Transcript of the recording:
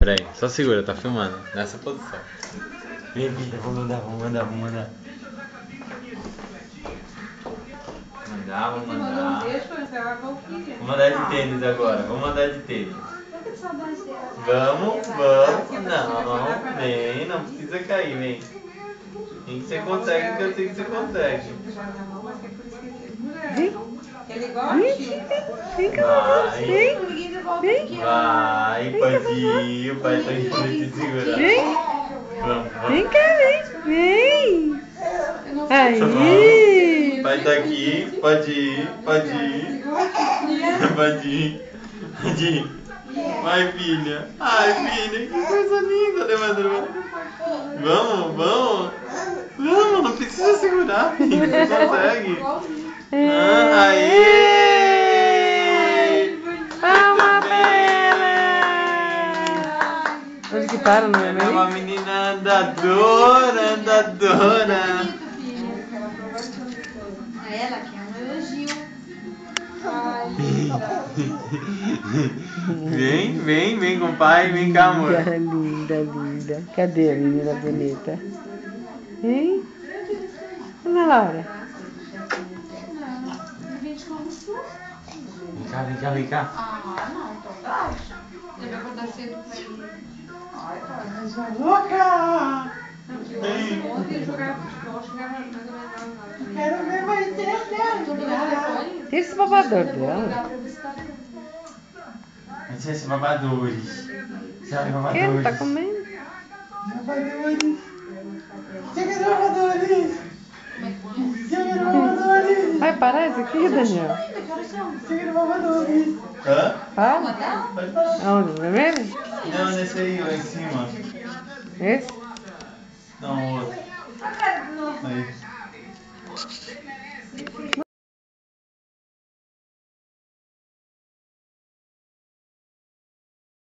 Peraí, só segura, tá filmando. Nessa posição. Vem, vida, vou mandar. Vou mandar. Você mandou um beijo pra ela, qual filha? Vou mandar de tênis agora, vou mandar de tênis. Tô com saudade dela. Vamos. Não, vem, não precisa cair, vem. Vem que você consegue, que eu sei que você consegue. Ele gosta? Vai, pode o pai tá indo te segurar. Vem. Vamos. Vem cá, vem. Aí. O pai tá aqui, pode ir. Vai, filha. Ai, filha, que coisa linda, levanta. Vamos, não precisa segurar, filha, você consegue. Aê! Palma pra ela. Onde que para, não é É mesmo? uma menina andadora. Ela quer um elogio. Vem com o pai, vem cá, amor. Linda. Cadê a menina bonita? Hein? Ana Laura. Vem cá. Ah, não, tô atrás. Deve acordar cedo pra ir. Ai, tá. Louca! Ontem eu jogava futebol, chegava mais ou menos às 9h. Quero ver mais dela. Tira esse babador dela. Mas esse babadores. Sabe, O que? babadores. Tá comendo? Babadores. Chega de babadores. Vai parar isso aqui, Daniel? Chega de babadores. Hã? Para? Pode parar. Aonde? No vermelho? Não, nesse aí, lá em cima. Esse? Não, o outro. Aí.